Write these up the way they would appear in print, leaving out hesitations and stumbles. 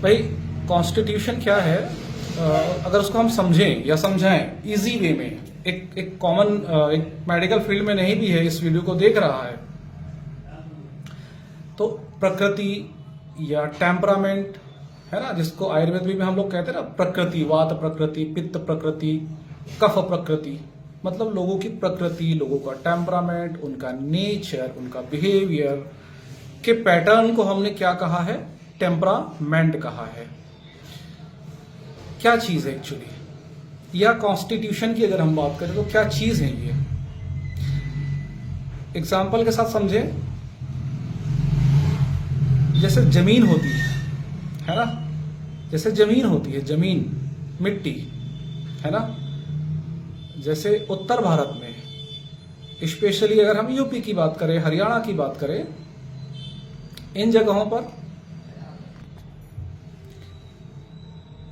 भाई कॉन्स्टिट्यूशन क्या है, अगर उसको हम समझें या समझाएं इजी वे में, एक कॉमन एक मेडिकल फील्ड में नहीं भी है इस वीडियो को देख रहा है तो प्रकृति या टेम्परामेंट है ना, जिसको आयुर्वेद में हम लोग कहते हैं ना, प्रकृति, वात प्रकृति, पित्त प्रकृति, कफ प्रकृति, मतलब लोगों की प्रकृति, लोगों का टेम्परामेंट, उनका नेचर, उनका बिहेवियर के पैटर्न को हमने क्या कहा है, टेम्परामेंट कहा है। क्या चीज है एक्चुअली, या कॉन्स्टिट्यूशन की अगर हम बात करें तो क्या चीज है ये, एग्जाम्पल के साथ समझे। जैसे जमीन होती है ना, जैसे जमीन होती है, जमीन मिट्टी है ना, जैसे उत्तर भारत में स्पेशली अगर हम यूपी की बात करें, हरियाणा की बात करें, इन जगहों पर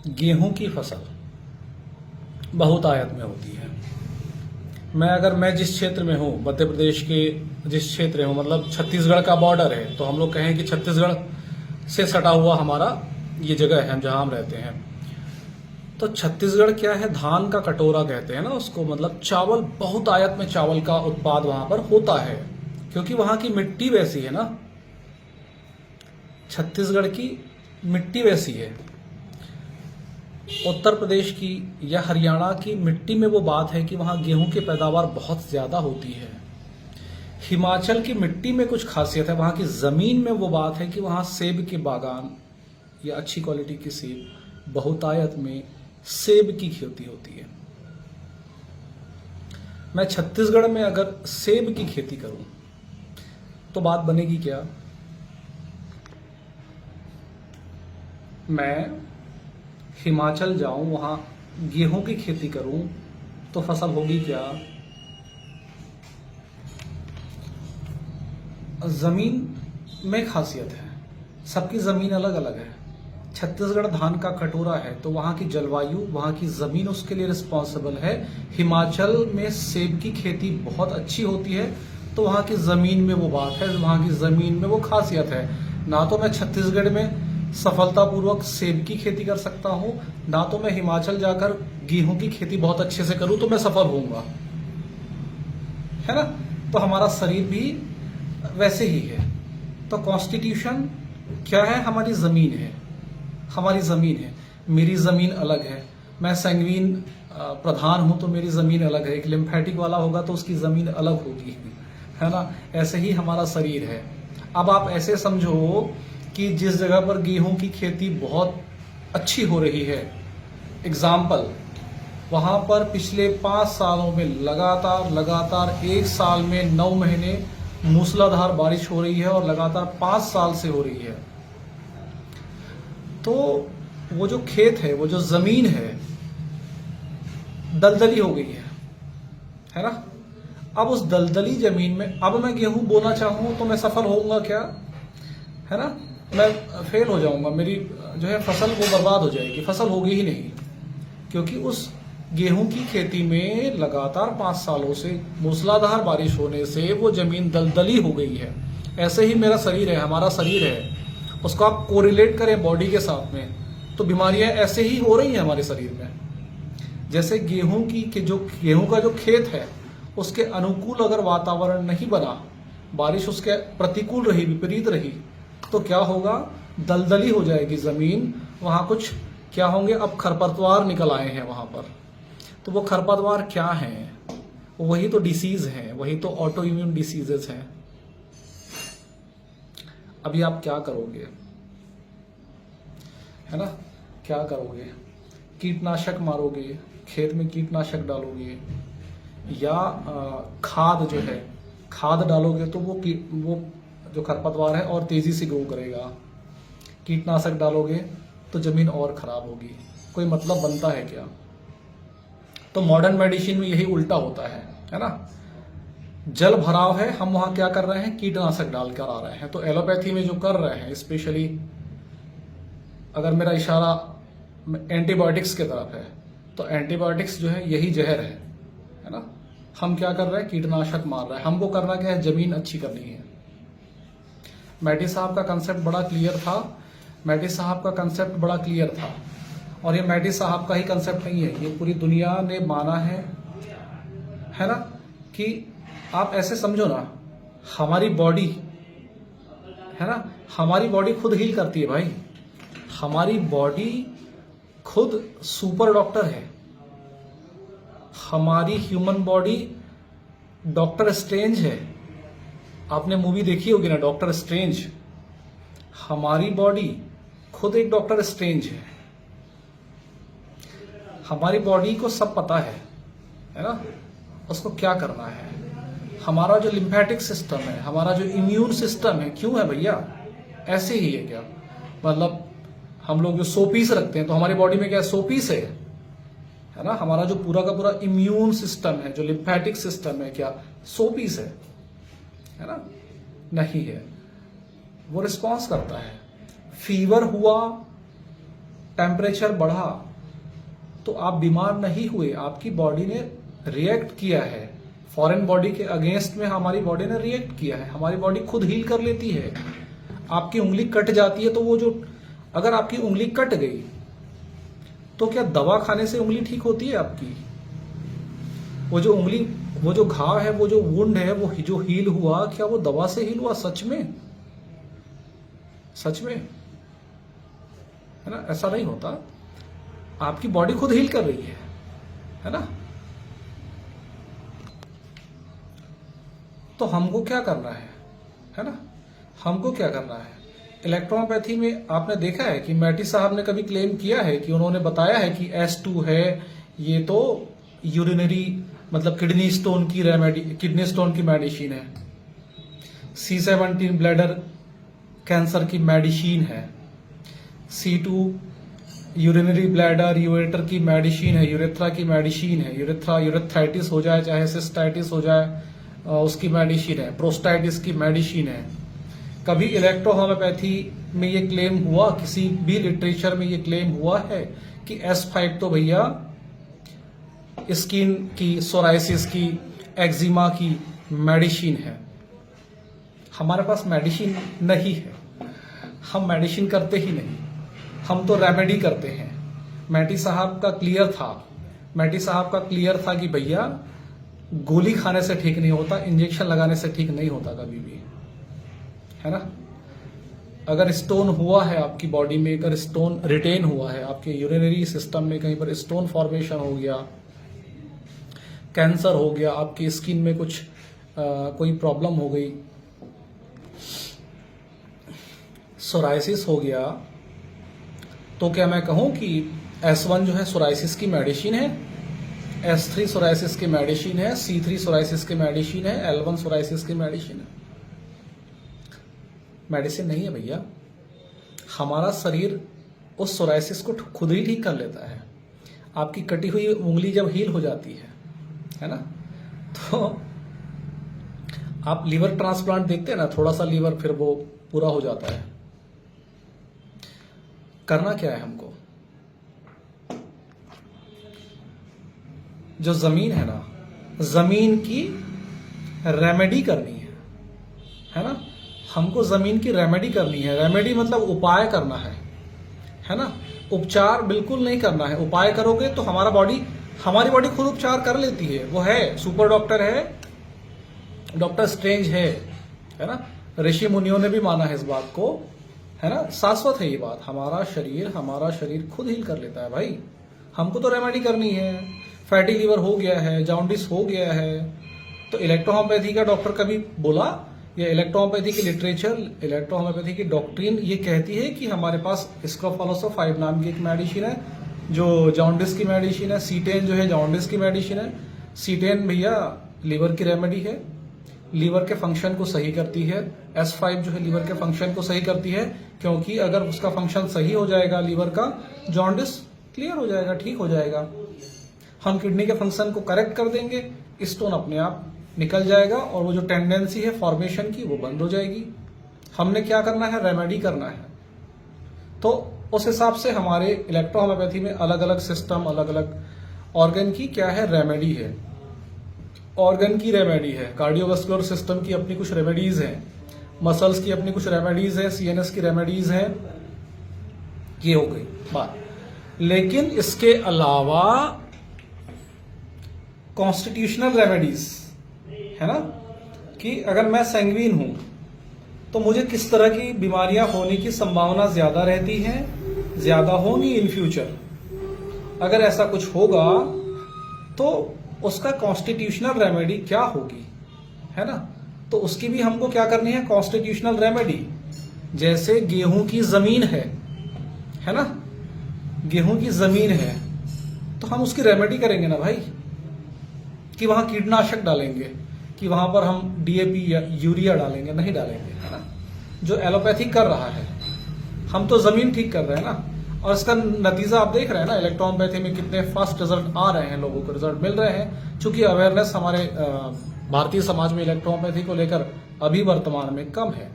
गेहूं की फसल बहुतायत में होती है। मैं जिस क्षेत्र में हूं, मध्य प्रदेश के जिस क्षेत्र में हूं, मतलब छत्तीसगढ़ का बॉर्डर है, तो हम लोग कहें कि छत्तीसगढ़ से सटा हुआ हमारा ये जगह है, हम जहां हम रहते हैं। तो छत्तीसगढ़ क्या है, धान का कटोरा कहते हैं ना उसको, मतलब चावल, बहुतायत में चावल का उत्पाद वहां पर होता है, क्योंकि वहां की मिट्टी वैसी है ना, छत्तीसगढ़ की मिट्टी वैसी है। उत्तर प्रदेश की या हरियाणा की मिट्टी में वो बात है कि वहां गेहूं की पैदावार बहुत ज्यादा होती है। हिमाचल की मिट्टी में कुछ खासियत है, वहां की जमीन में वो बात है कि वहां सेब के बागान या अच्छी क्वालिटी की सेब, बहुतायत में सेब की खेती होती है। मैं छत्तीसगढ़ में अगर सेब की खेती करूं तो बात बनेगी क्या। मैं हिमाचल जाऊं, वहां गेहूं की खेती करूं तो फसल होगी क्या। जमीन में खासियत है, सबकी जमीन अलग अलग है। छत्तीसगढ़ धान का कटोरा है तो वहां की जलवायु, वहां की जमीन उसके लिए रिस्पॉन्सिबल है। हिमाचल में सेब की खेती बहुत अच्छी होती है तो वहां की जमीन में वो बात है, वहां की जमीन में वो खासियत है। ना तो मैं छत्तीसगढ़ में सफलतापूर्वक सेब की खेती कर सकता हूं, ना तो मैं हिमाचल जाकर गेहूं की खेती बहुत अच्छे से करूं तो मैं सफल होऊंगा, है ना। तो हमारा शरीर भी वैसे ही है। तो कॉन्स्टिट्यूशन क्या है, हमारी जमीन है, हमारी जमीन है। मेरी जमीन अलग है, मैं संगीन प्रधान हूं तो मेरी जमीन अलग है, एक लिम्फेटिक वाला होगा तो उसकी जमीन अलग होगी, है ना। ऐसे ही हमारा शरीर है। अब आप ऐसे समझो कि जिस जगह पर गेहूं की खेती बहुत अच्छी हो रही है, एग्जाम्पल, वहां पर पिछले 5 सालों में लगातार 1 साल में 9 महीने मूसलाधार बारिश हो रही है और लगातार 5 साल से हो रही है। तो वो जो खेत है, वो जो जमीन है, दलदली हो गई है ना। अब उस दलदली जमीन में अब मैं गेहूं बोना चाहूं तो मैं सफल होऊंगा क्या, है ना। मैं फेल हो जाऊंगा, मेरी जो है फसल वो बर्बाद हो जाएगी, फसल होगी ही नहीं, क्योंकि उस गेहूं की खेती में लगातार 5 सालों से मूसलाधार बारिश होने से वो जमीन दलदली हो गई है। ऐसे ही मेरा शरीर है, हमारा शरीर है, उसको आप कोरिलेट करें बॉडी के साथ में तो बीमारियां ऐसे ही हो रही हैं हमारे शरीर में। जैसे गेहूं का जो खेत है, उसके अनुकूल अगर वातावरण नहीं बना, बारिश उसके प्रतिकूल रही, विपरीत रही, तो क्या होगा, दलदली हो जाएगी जमीन। वहां कुछ क्या होंगे, अब खरपतवार निकल आए हैं वहां पर। तो वो खरपतवार क्या हैं, वही तो डिसीज हैं, वही तो ऑटो इम्यून डिसीजेस हैं। अभी आप क्या करोगे, है ना, क्या करोगे, कीटनाशक मारोगे, खेत में कीटनाशक डालोगे, या खाद जो है, खाद डालोगे तो वो जो खरपतवार है और तेजी से ग्रो करेगा। कीटनाशक डालोगे तो जमीन और खराब होगी। कोई मतलब बनता है क्या। तो मॉडर्न मेडिसिन में यही उल्टा होता है ना। जल भराव है, हम वहां क्या कर रहे हैं, कीटनाशक डालकर आ रहे हैं। तो एलोपैथी में जो कर रहे हैं, स्पेशली अगर मेरा इशारा एंटीबायोटिक्स की तरफ है, तो एंटीबायोटिक्स जो है यही जहर है ना। हम क्या कर रहे हैं, कीटनाशक मार रहे हैं। हमको करना क्या है, जमीन अच्छी करनी है। मैडी साहब का कंसेप्ट बड़ा क्लियर था, मैडी साहब का कंसेप्ट बड़ा क्लियर था, और ये मैडी साहब का ही कंसेप्ट नहीं है, ये पूरी दुनिया ने माना है ना। कि आप ऐसे समझो ना, हमारी बॉडी है ना, हमारी बॉडी खुद हील करती है भाई, हमारी बॉडी खुद सुपर डॉक्टर है। हमारी ह्यूमन बॉडी डॉक्टर स्ट्रेंज है। आपने मूवी देखी होगी ना, डॉक्टर स्ट्रेंज। हमारी बॉडी खुद एक डॉक्टर स्ट्रेंज है। हमारी बॉडी को सब पता है ना, उसको क्या करना है। हमारा जो लिम्फेटिक सिस्टम है, हमारा जो इम्यून सिस्टम है, क्यों है भैया? ऐसे ही है क्या? मतलब हम लोग जो 100 पीस रखते हैं तो हमारी बॉडी में क्या 100 पीस है ना। हमारा जो पूरा का पूरा इम्यून सिस्टम है, जो लिम्फेटिक सिस्टम है, क्या 100 पीस है ना? नहीं है। वो रिस्पॉन्स करता है। फीवर हुआ, टेम्परेचर बढ़ा, तो आप बीमार नहीं हुए, आपकी बॉडी ने रिएक्ट किया है। फॉरेन बॉडी के अगेंस्ट में हमारी बॉडी ने रिएक्ट किया है। हमारी बॉडी खुद हील कर लेती है। आपकी उंगली कट जाती है तो वो जो, अगर आपकी उंगली कट गई तो क्या दवा खाने से उंगली ठीक होती है आपकी? वो जो उंगली, वो जो घाव है, वो जो वुंड है, वो जो हील हुआ, क्या वो दवा से हील हुआ? सच में, सच में, है ना? ऐसा नहीं होता। आपकी बॉडी खुद हील कर रही है ना। तो हमको क्या करना है ना? हमको क्या करना है? इलेक्ट्रोपैथी में आपने देखा है कि मैटी साहब ने कभी क्लेम किया है कि उन्होंने बताया है कि S2 है, ये तो यूरिनरी मतलब किडनी स्टोन की रेमेडी, किडनी स्टोन की मेडिसिन है। C17 ब्लैडर कैंसर की मेडिसिन है। C2 यूरिनरी ब्लैडर यूरेटर की मेडिसिन है, यूरेथ्रा की मेडिसिन है। यूरेथ्राइटिस हो जाए, चाहे सिस्टाइटिस हो जाए, उसकी मेडिसिन है। प्रोस्टाइटिस की मेडिसिन है। कभी इलेक्ट्रो होम्योपैथी में ये क्लेम हुआ, किसी भी लिटरेचर में ये क्लेम हुआ है कि S5 तो भैया स्किन की, सोराइसिस की, एक्जिमा की मेडिसिन है। हमारे पास मेडिसिन नहीं है, हम मेडिसिन करते ही नहीं, हम तो रेमेडी करते हैं। मैटी साहब का क्लियर था, मैटी साहब का क्लियर था कि भैया गोली खाने से ठीक नहीं होता, इंजेक्शन लगाने से ठीक नहीं होता कभी भी, है ना। अगर स्टोन हुआ है आपकी बॉडी में, अगर स्टोन रिटेन हुआ है आपके यूरिनरी सिस्टम में, कहीं पर स्टोन फॉर्मेशन हो गया, कैंसर हो गया, आपकी स्किन में कुछ कोई प्रॉब्लम हो गई, सोराइसिस हो गया, तो क्या मैं कहूं कि S1 जो है सोराइसिस की मेडिसिन है, S3 सोराइसिस की मेडिसिन है, C3 सोराइसिस की मेडिसिन है, L1 सोराइसिस की मेडिसिन है? मेडिसिन नहीं है भैया। हमारा शरीर उस सोराइसिस को खुद ही ठीक कर लेता है। आपकी कटी हुई उंगली जब हील हो जाती है ना, तो आप लीवर ट्रांसप्लांट देखते हैं ना, थोड़ा सा लीवर फिर वो पूरा हो जाता है। करना क्या है हमको? जो जमीन है ना, जमीन की रेमेडी करनी है ना। हमको जमीन की रेमेडी करनी है। रेमेडी मतलब उपाय करना है ना। उपचार बिल्कुल नहीं करना है। उपाय करोगे तो हमारी बॉडी खुद उपचार कर लेती है। वो है, सुपर डॉक्टर है, डॉक्टर स्ट्रेंज है ना। ऋषि मुनियों ने भी माना है इस बात को, है ना। शाश्वत है ये बात। हमारा शरीर खुद हील कर लेता है भाई। हमको तो रेमेडी करनी है। फैटी लीवर हो गया है, जॉन्डिस हो गया है, तो इलेक्ट्रोहोम्योपैथी का डॉक्टर कभी बोला, या इलेक्ट्रोहोम्योपैथी की लिटरेचर, इलेक्ट्रोहोम्योपैथी की डॉक्ट्रिन ये कहती है कि हमारे पास स्क्रोफोलोसो-5 नाम की एक मेडिसिन है जो जॉन्डिस की मेडिसिन है। C10 जो है जॉन्डिस की मेडिसिन है। C10 भैया लीवर की रेमेडी है, लीवर के फंक्शन को सही करती है। S5 जो है लीवर के फंक्शन को सही करती है, क्योंकि अगर उसका फंक्शन सही हो जाएगा लीवर का, जॉन्डिस क्लियर हो जाएगा, ठीक हो जाएगा। हम किडनी के फंक्शन को करेक्ट कर देंगे, स्टोन अपने आप निकल जाएगा, और वो जो टेंडेंसी है फॉर्मेशन की वो बंद हो जाएगी। हमने क्या करना है? रेमेडी करना है। तो उस हिसाब से हमारे इलेक्ट्रोहोम्योपैथी में अलग अलग सिस्टम, अलग अलग ऑर्गन की क्या है? रेमेडी है। ऑर्गन की रेमेडी है, कार्डियोवास्कुलर सिस्टम की अपनी कुछ रेमेडीज हैं, मसल्स की अपनी कुछ रेमेडीज है, CNS की रेमेडीज है, ये हो गई बात। लेकिन इसके अलावा कॉन्स्टिट्यूशनल रेमेडीज है ना, कि अगर मैं सैंग्वीन हूं तो मुझे किस तरह की बीमारियां होने की संभावना ज्यादा रहती है, ज्यादा होंगी इन फ्यूचर। अगर ऐसा कुछ होगा तो उसका कॉन्स्टिट्यूशनल रेमेडी क्या होगी, है ना। तो उसकी भी हमको क्या करनी है, कॉन्स्टिट्यूशनल रेमेडी। जैसे गेहूं की जमीन है ना, गेहूं की जमीन है तो हम उसकी रेमेडी करेंगे ना भाई, कि वहां कीटनाशक डालेंगे, कि वहां पर हम डीएपी या यूरिया डालेंगे, नहीं डालेंगे, है ना। जो एलोपैथी कर रहा है, हम तो जमीन ठीक कर रहे हैं ना। और इसका नतीजा आप देख रहे हैं ना, इलेक्ट्रोपैथी में कितने फास्ट रिजल्ट आ रहे हैं, लोगों को रिजल्ट मिल रहे हैं। चूंकि अवेयरनेस हमारे भारतीय समाज में इलेक्ट्रोपैथी को लेकर अभी वर्तमान में कम है।